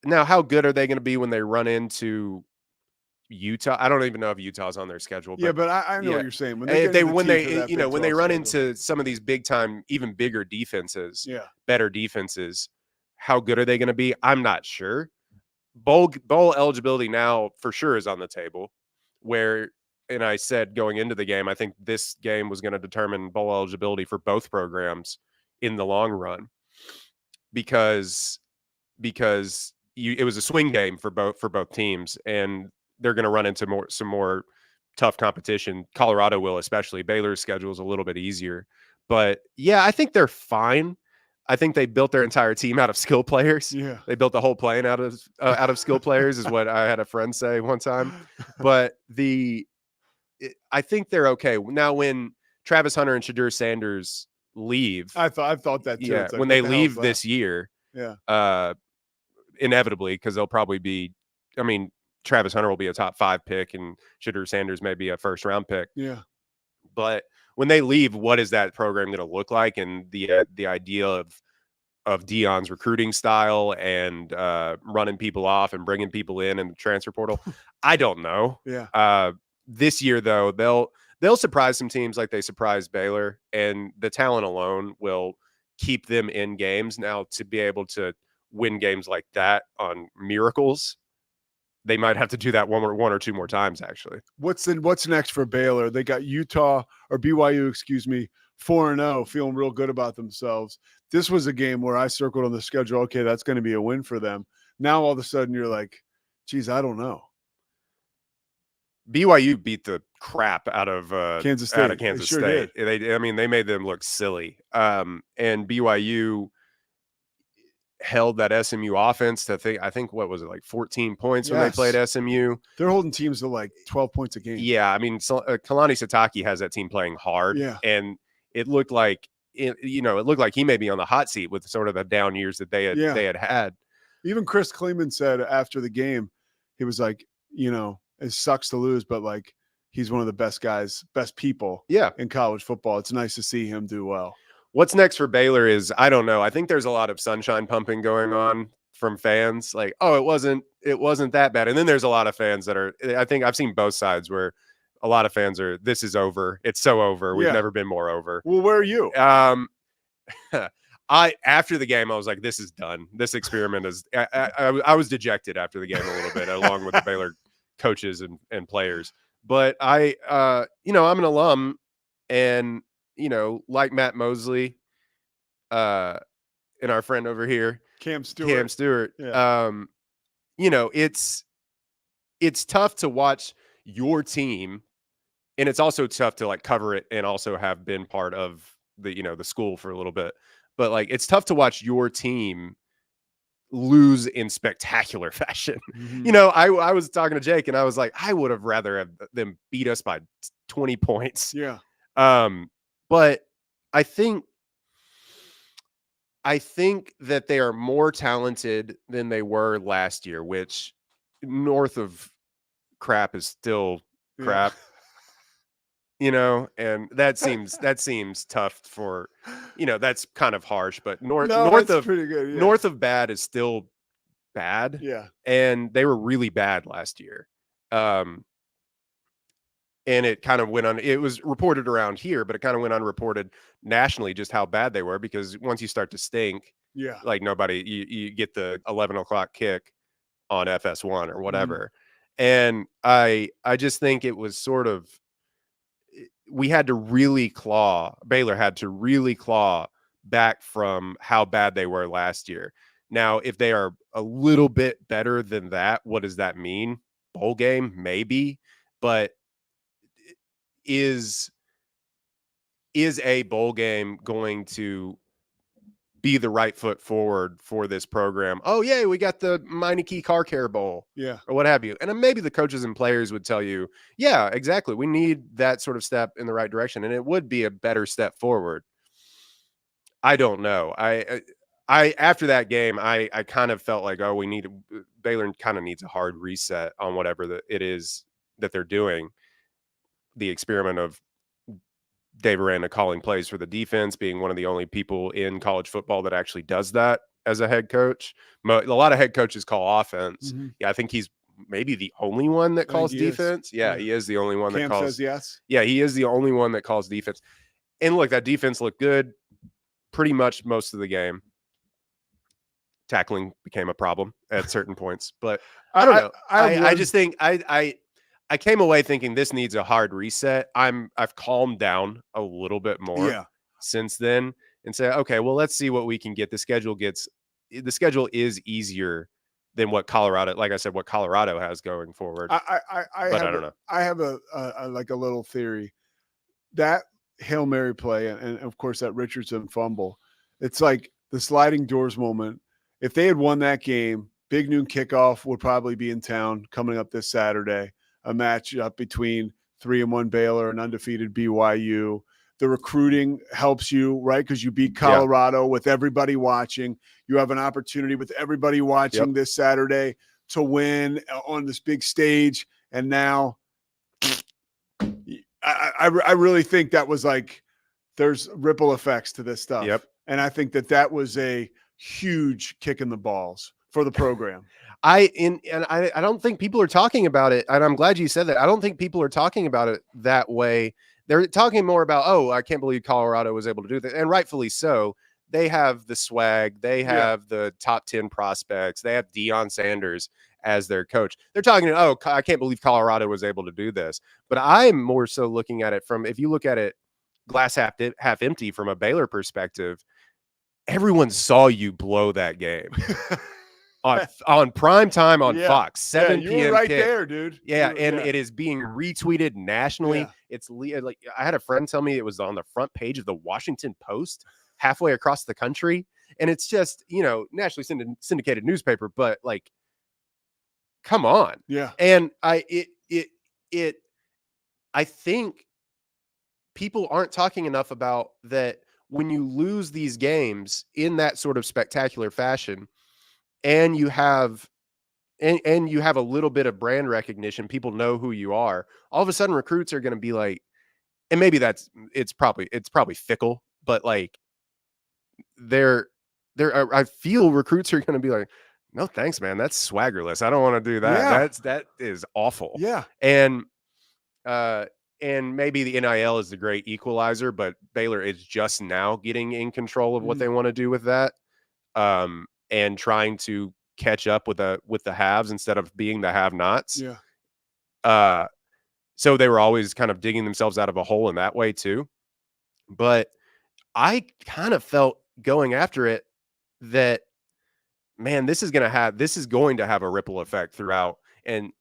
now, how good are they going to be when they run into Utah? I don't even know if Utah's on their schedule. But but I know what you're saying. When they run into some of these big time, even bigger defenses, better defenses, how good are they going to be? I'm not sure. Bowl eligibility now for sure is on the table. And I said going into the game, I think this game was going to determine bowl eligibility for both programs in the long run, because it was a swing game for both teams, and they're going to run into some more tough competition. Colorado will, especially. Baylor's schedule is a little bit easier, but yeah, I think they're fine. I think they built their entire team out of skill players. Yeah, they built the whole plane out of skill players, is what I had a friend say one time. But I think they're okay now. When Travis Hunter and Shadur Sanders leave, I thought that too. Yeah, when they leave this year, inevitably, because they'll probably be. I mean, Travis Hunter will be a top 5 pick, and Shadur Sanders may be a first round pick. Yeah, but when they leave, what is that program going to look like? And the idea of Deion's recruiting style and running people off and bringing people in the transfer portal, I don't know. Yeah. This year, though, they'll surprise some teams like they surprised Baylor, and the talent alone will keep them in games. Now, to be able to win games like that on miracles, they might have to do that one or two more times, actually. What's next for Baylor? They got BYU, 4-0, feeling real good about themselves. This was a game where I circled on the schedule, okay, that's going to be a win for them. Now all of a sudden you're like, geez, I don't know. BYU beat the crap out of Kansas State. Out of Kansas Sure State. did. They made them look silly. And BYU held that SMU offense to I think what was it, like 14 points when they played SMU. They're holding teams to like 12 points a game. Yeah, I mean, so, Kalani Sitake has that team playing hard. Yeah. And it looked like it looked like he may be on the hot seat with sort of the down years that they had. Even Chris Kleeman said after the game, he was like, it sucks to lose, but like he's one of the best guys, best people in college football. It's nice to see him do well. What's next for Baylor is, I don't know. I think there's a lot of sunshine pumping going on from fans. Like, oh, it wasn't that bad. And then there's a lot of fans that are, I think I've seen both sides where a lot of fans are, this is over. It's so over. We've never been more over. Well, where are you? After the game, I was like, this is done. This experiment is, I was dejected after the game a little bit, along with the Baylor coaches and players. But I'm an alum, and, like Matt Mosley, and our friend over here, Cam Stewart. It's tough to watch your team, and it's also tough to like cover it and also have been part of the school for a little bit. But like, it's tough to watch your team lose in spectacular fashion. Mm-hmm. I was talking to Jake, and I was like, I would have rather have them beat us by 20 points. Yeah. But I think that they are more talented than they were last year, which north of crap is still crap. And that seems tough for, that's kind of harsh, but north of bad is still bad. Yeah. And they were really bad last year. And it kind of went on, it was reported around here, but it kind of went unreported nationally just how bad they were, because once you start to stink, like nobody, you get the 11 o'clock kick on FS1 or whatever. And I just think it was sort of, Baylor had to really claw back from how bad they were last year. Now, if they are a little bit better than that, what does that mean? Bowl game, maybe, but is a bowl game going to be the right foot forward for this program? Oh, yeah, we got the Meineke Car Care Bowl, or what have you. And maybe the coaches and players would tell you, yeah, exactly. We need that sort of step in the right direction, and it would be a better step forward. I don't know. I after that game, I kind of felt like, oh, Baylor kind of needs a hard reset on whatever it is that they're doing. The experiment of Dave Aranda calling plays for the defense, being one of the only people in college football that actually does that as a head coach. A lot of head coaches call offense. Mm-hmm. Yeah, I think he's maybe the only one that calls defense. Yeah, he is the only one that calls. Says yes. Yeah, he is the only one that calls defense. And look, that defense looked good pretty much most of the game. Tackling became a problem at certain points, but I don't know. I just think I came away thinking this needs a hard reset. I've calmed down a little bit more since then and say, okay, well, let's see what we can get. The schedule is easier than what Colorado has going forward. I don't know. I have a little theory that Hail Mary play and of course that Richardson fumble. It's like the sliding doors moment. If they had won that game, big noon kickoff would probably be in town coming up this Saturday. A matchup between 3-1 Baylor and undefeated BYU. The recruiting helps you, right? Because you beat Colorado with everybody watching. You have an opportunity with everybody watching this Saturday to win on this big stage. And now I really think that was like, there's ripple effects to this stuff. Yep. And I think that was a huge kick in the balls for the program. I don't think people are talking about it, and I'm glad you said that. I don't think people are talking about it that way. They're talking more about, oh, I can't believe Colorado was able to do that, and rightfully so. They have the swag, they have the top 10 prospects, they have Deion Sanders as their coach. They're talking, oh, I can't believe Colorado was able to do this. But I'm more so looking at it from, if you look at it glass half empty from a Baylor perspective, everyone saw you blow that game. on prime time on Yeah. Fox, 7 you p.m. were right kick. there, dude. Yeah, You- and it is being retweeted nationally. Yeah. It's like I had a friend tell me it was on the front page of the Washington Post, halfway across the country, and it's just nationally syndicated newspaper, but like, come on. Yeah. And I think people aren't talking enough about that when you lose these games in that sort of spectacular fashion, and you have you have a little bit of brand recognition, people know who you are, all of a sudden recruits are going to be like, and maybe it's probably fickle, but like I feel recruits are going to be like, no thanks, man, that's swaggerless, I don't want to do that. Yeah. That is awful. Yeah. And maybe the NIL is the great equalizer, but Baylor is just now getting in control of what they want to do with that, and trying to catch up with the haves instead of being the have-nots. Yeah. So they were always kind of digging themselves out of a hole in that way too. But I kind of felt going after it that, man, this is going to have a ripple effect throughout, and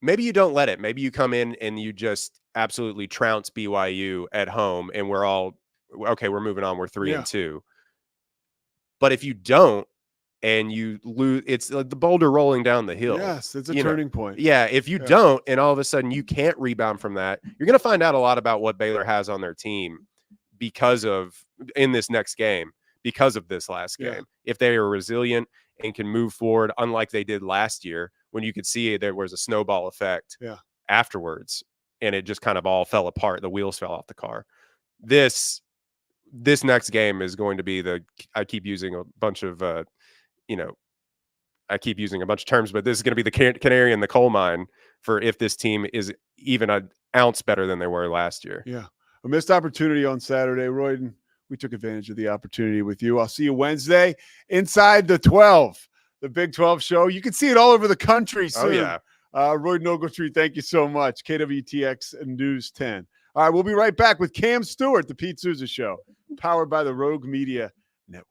maybe you don't let it. Maybe you come in and you just absolutely trounce BYU at home, and we're all okay. We're moving on. We're 3-2. But if you don't, and you lose, it's like the boulder rolling down the hill. Yes, it's a turning point. Yeah, if you don't, and all of a sudden you can't rebound from that, you're going to find out a lot about what Baylor has on their team in this next game, because of this last game. If they are resilient and can move forward, unlike they did last year, when you could see there was a snowball effect afterwards, and it just kind of all fell apart. The wheels fell off the car. This next game is going to be I keep using a bunch of terms, but this is going to be the canary in the coal mine for if this team is even an ounce better than they were last year. Yeah. A missed opportunity on Saturday, Royden. We took advantage of the opportunity with you. I'll see you Wednesday inside the 12, the Big 12 show. You can see it all over the country soon. Oh, yeah. Royden Ogletree, thank you so much. KWTX News 10. All right, we'll be right back with Cam Stewart, the Pete Souza Show, powered by the Rogue Media Network.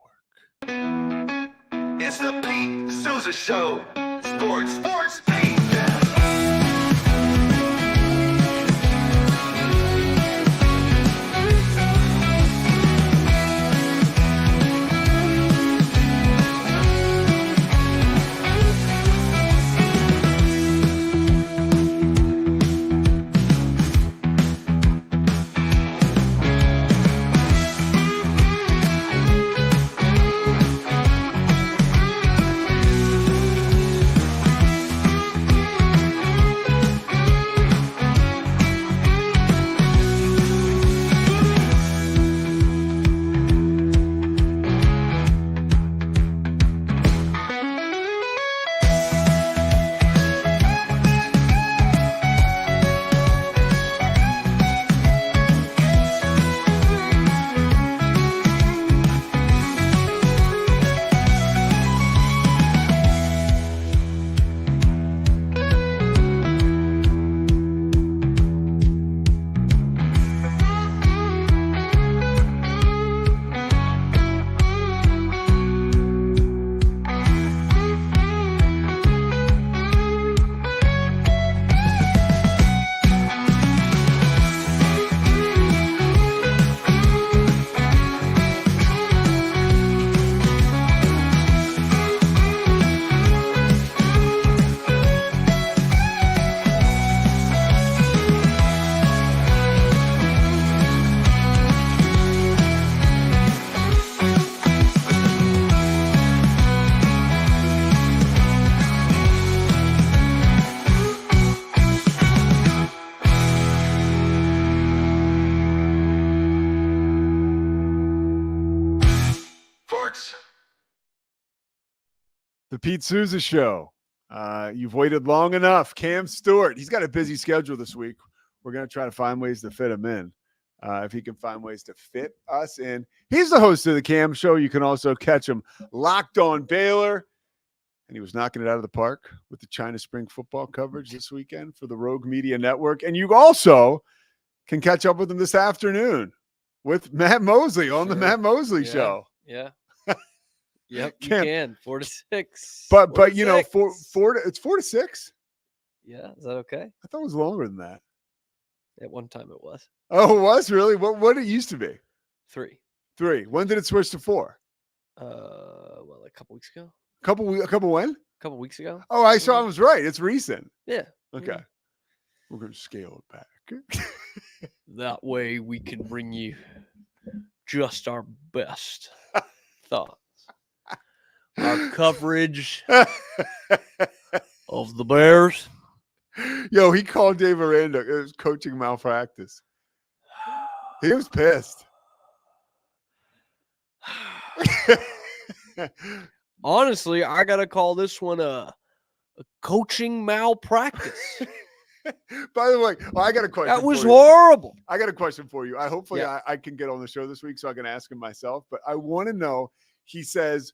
It's the Pete Souza Show. Sports, Pete. The Pete Souza Show. You've waited long enough. Cam Stewart, he's got a busy schedule this week. We're going to try to find ways to fit him in. If he can find ways to fit us in. He's the host of the Cam Show. You can also catch him locked on Baylor. And he was knocking it out of the park with the China Spring football coverage this weekend for the Rogue Media Network. And you also can catch up with him this afternoon with Matt Mosley on the Matt Mosley Show. Yeah. Yep, you Can't- can 4-6. But you know, 4-6. it's 4-6. Yeah, is that okay? I thought it was longer than that. At one time it was Oh, it was really? What it used to be? 3. 3. When did it switch to 4? Well, like a couple weeks ago. A couple when? A couple weeks ago. Oh, I saw. I was right. It's recent. Yeah. Okay. We're gonna scale it back. That way we can bring you just our best thoughts. Our coverage of the Bears. Yo, he called Dave Aranda. It was coaching malpractice. He was pissed. Honestly, I gotta call this one a coaching malpractice. By the way, I got a question. That was for you. horrible. I got a question for you. Hopefully Yeah. I can get on the show this week so I can ask him myself. But I want to know. He says,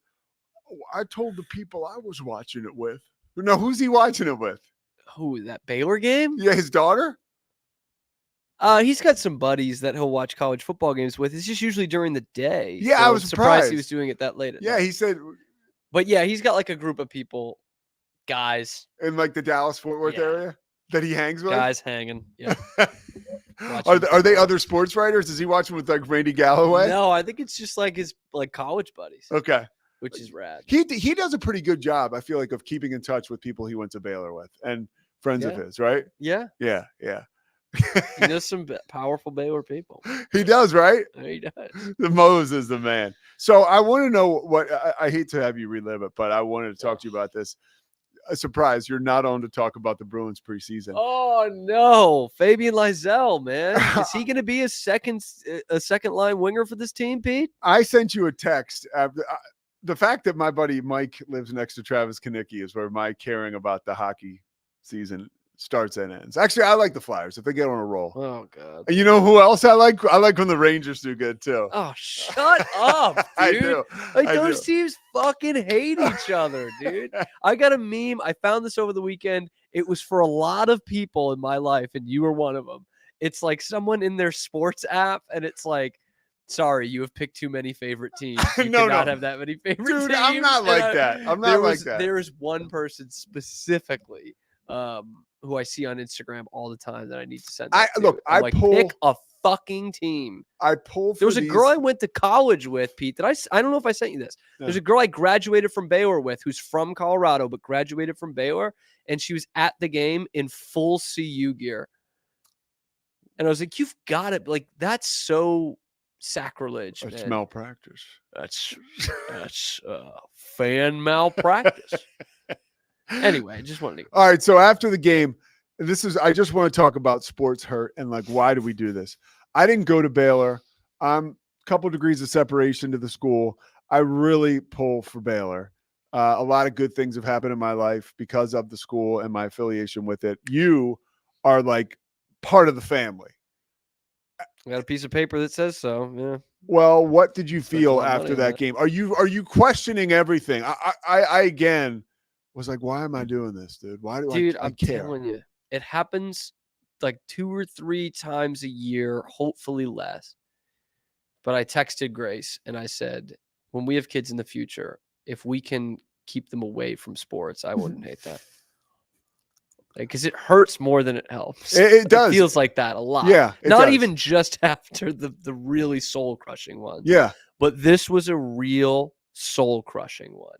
I told the people I was watching it with. No, who's he watching it with? Who, that Baylor game? Yeah, his daughter. He's got some buddies that he'll watch college football games with. It's just usually during the day. Yeah, so I was I'm surprised he was doing it that late. At Yeah, night. he said But yeah, he's got like a group of people, guys, in like the Dallas Fort Worth Yeah. area that he hangs with. guys hanging. Yeah. Are they other sports writers? Does he watch them with like Randy Galloway? No, I think it's just like his like college buddies, Okay. which is rad. He does a pretty good job, I feel like, of keeping in touch with people he went to Baylor with and friends of Yeah. his, right? Yeah, Yeah, yeah. he knows some powerful Baylor people. He does, right? He does. The Mose is the man. So I want to know what I hate to have you relive it, but I wanted to talk to you about this. A surprise, you're not on to talk about the Bruins preseason. Oh no, Fabian Lysell, man, is he going to be a second line winger for this team, Pete? I sent you a text after the fact that my buddy Mike lives next to Travis Konecny is where my caring about the hockey season starts and ends. Actually, I like the Flyers if they get on a roll. Oh god. And you know who else I like? I like when the Rangers do good too. Oh, shut up, dude. I do. Like I those do. teams fucking hate each other, dude. I got a meme. I found this over the weekend. It was for a lot of people in my life, and you were one of them. It's like someone in their sports app, and it's like, sorry, you have picked too many favorite teams. You No, cannot no. have that many favorite Dude, teams. I'm not And like that. I'm not like that. There is one person specifically who I see on Instagram all the time that I need to send. That to. Look, I'm I like, pull- pick a fucking team. I pull for There was a these- girl I went to college with, Pete. I don't know if I sent you this. There's a girl I graduated from Baylor with who's from Colorado, but graduated from Baylor. And she was at the game in full CU gear. And I was like, you've got it. Like, that's so sacrilege. It's man. malpractice. That's fan malpractice. Anyway, I just wanted to. All right. So after the game, I just want to talk about sports hurt and like, why do we do this? I didn't go to Baylor. I'm a couple degrees of separation to the school. I really pull for Baylor. A lot of good things have happened in my life because of the school and my affiliation with it. You are like part of the family. I got a piece of paper that says so. Yeah. Well, what did you Spent a feel lot of after money on that it. game? Are you questioning everything? I again was like, why am I doing this, dude? Why do Dude, I I'm care? telling you, it happens like 2 or 3 times a year, hopefully less. But I texted Grace and I said, when we have kids in the future, if we can keep them away from sports, I wouldn't hate that. Because it hurts more than it helps. It does. It feels like that a lot. Yeah, it Not does. even just after the really soul crushing ones. Yeah. But this was a real soul crushing one.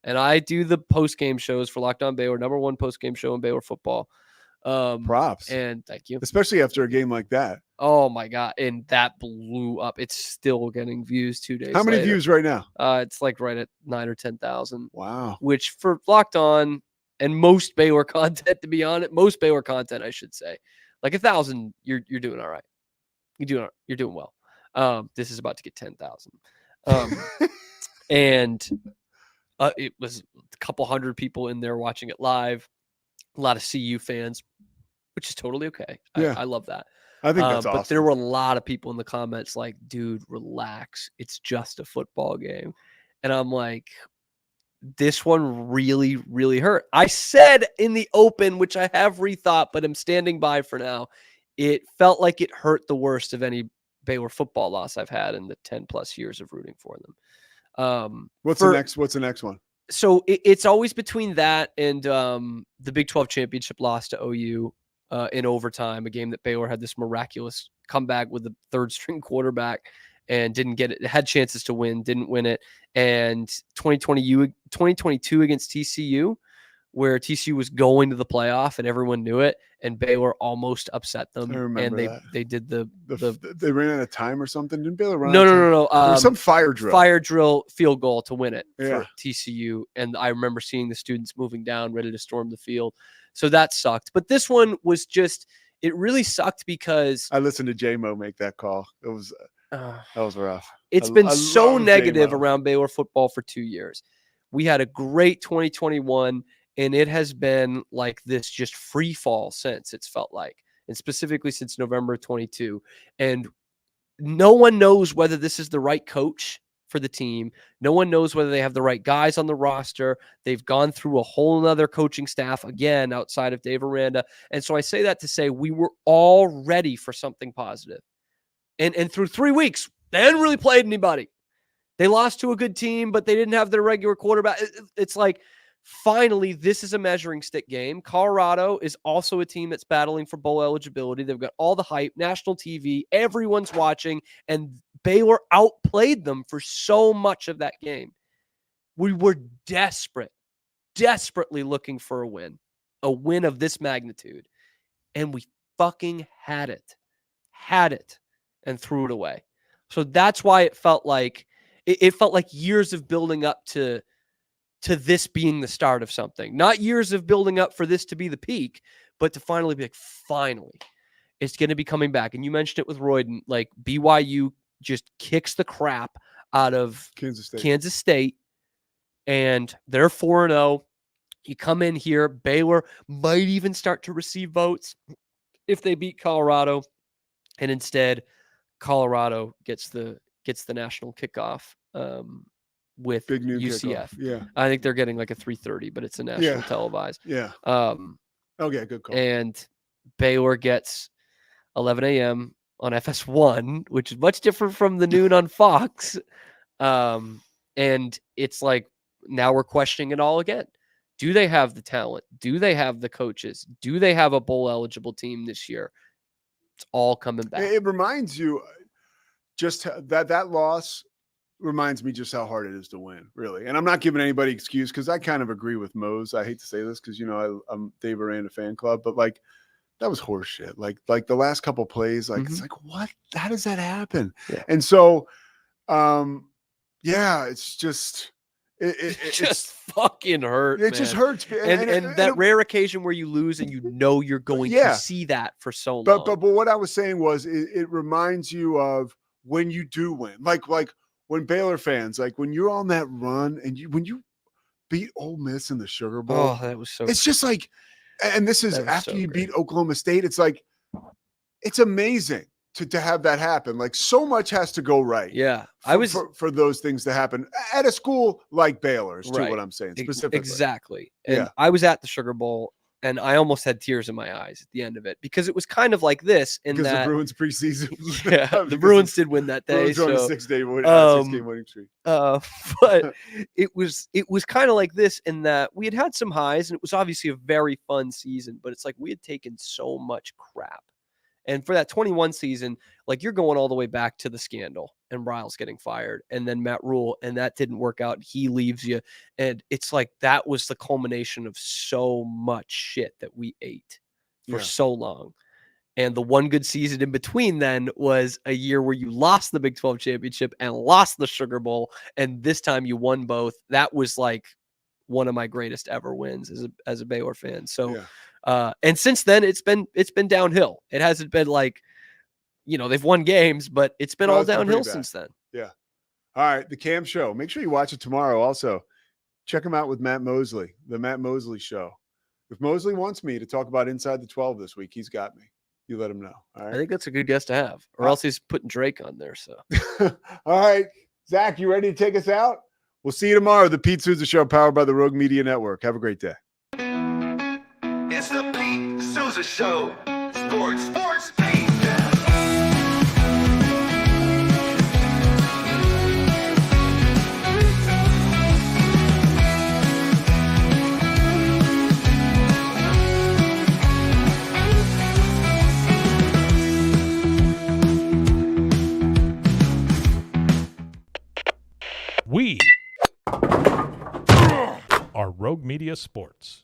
And I do the post game shows for Locked On Baylor, #1 post game show in Baylor football. Props. And thank you. Especially after a game like that. Oh my god! And that blew up. It's still getting views 2 days. How many later. views right now? It's like right at 9 or 10,000. Wow. Which for Locked On and most Baylor content, to be honest, most Baylor content, I should say, like 1,000, you're doing all right. You're doing well. This is about to get 10,000. And it was a couple hundred people in there watching it live. A lot of CU fans, which is totally okay. Yeah. I love that. I think that's But awesome. there were a lot of people in the comments like, dude, relax. It's just a football game. And I'm like, this one really, really hurt. I said in the open, which I have rethought, but I'm standing by for now. It felt like it hurt the worst of any Baylor football loss I've had in the 10 plus years of rooting for them. What's the next one? So it's always between that and the Big 12 championship loss to OU in overtime, a game that Baylor had this miraculous comeback with the third string quarterback and didn't get it, had chances to win, didn't win it. And 2022 against TCU, where TCU was going to the playoff and everyone knew it, and Baylor almost upset them. I remember and that. they did they ran out of time or something. Didn't Baylor run? No. There was some fire drill field goal to win it Yeah. for TCU. And I remember seeing the students moving down, ready to storm the field. So that sucked. But this one was just, it really sucked because I listened to J-Mo make that call. It was that was rough. It's been so love negative J-Mo. around Baylor football for 2 years. We had a great 2021, and it has been like this just free fall since, it's felt like, and specifically since November of 22. And no one knows whether this is the right coach for the team. No one knows whether they have the right guys on the roster. They've gone through a whole nother coaching staff again outside of Dave Aranda. And so I say that to say we were all ready for something positive. And through 3 weeks, they hadn't really played anybody. They lost to a good team, but they didn't have their regular quarterback. It's like, finally, this is a measuring stick game. Colorado is also a team that's battling for bowl eligibility. They've got all the hype, national TV, everyone's watching, and Baylor outplayed them for so much of that game. We were desperately looking for a win of this magnitude, and we fucking had it, and threw it away. So that's why it felt like years of building up to this being the start of something, not years of building up for this to be the peak, but to finally be like, finally, it's going to be coming back. And you mentioned it with Royden, like BYU just kicks the crap out of Kansas State, and they're 4-0. You come in here, Baylor might even start to receive votes if they beat Colorado, and instead Colorado gets the national kickoff with Big new UCF. kickoff. Yeah. I think they're getting like a 3:30, but it's a national televised. Yeah. Okay, good call. And Baylor gets 11 a.m. on FS1, which is much different from the noon on Fox. And it's like, now we're questioning it all again. Do they have the talent? Do they have the coaches? Do they have a bowl eligible team this year? It's all coming back. It reminds you just that loss reminds me just how hard it is to win, really. And I'm not giving anybody excuse because I kind of agree with Mose. I hate to say this because, I'm Dave Aranda fan club, but like that was horse shit. Like the last couple plays, like it's like, what? How does that happen? Yeah. And so, it's just it just fucking hurt. It just hurts. And that rare occasion where you lose and you're going to see that for so long. But what I was saying was it reminds you of when you do win, like when Baylor fans, like when you're on that run and when you beat Ole Miss in the Sugar Bowl. Oh, that was so. It's just like, and this is after you beat Oklahoma State. It's like, it's amazing to have that happen. Like so much has to go right. Yeah, for those things to happen at a school like Baylor's. To what I'm saying specifically. Exactly. And I was at the Sugar Bowl, and I almost had tears in my eyes at the end of it because it was kind of like this. Because the Bruins preseason. Yeah, the Bruins did win that day. Bruins on a 6-game winning streak. But it was kind of like this in that we had some highs, and it was obviously a very fun season. But it's like we had taken so much crap. And for that 21 season, like you're going all the way back to the scandal and Riles getting fired and then Matt Rule, and that didn't work out. He leaves you. And it's like that was the culmination of so much shit that we ate for so long. And the one good season in between then was a year where you lost the Big 12 championship and lost the Sugar Bowl. And this time you won both. That was like one of my greatest ever wins as a Baylor fan. So, and since then it's been downhill. It hasn't been like, they've won games, but it's been all downhill since then. Yeah. All right. The Cam Show. Make sure you watch it tomorrow. Also, check him out with Matt Mosley, the Matt Mosley Show. If Mosley wants me to talk about Inside the 12 this week, he's got me. You let him know. All right. I think that's a good guest to have, or else he's putting Drake on there. So, all right, Zach, you ready to take us out? We'll see you tomorrow. The Pete Souza Show, powered by the Rogue Media Network. Have a great day. It's the Pete Souza Show. Sports. Pete. We are Rogue Media Sports.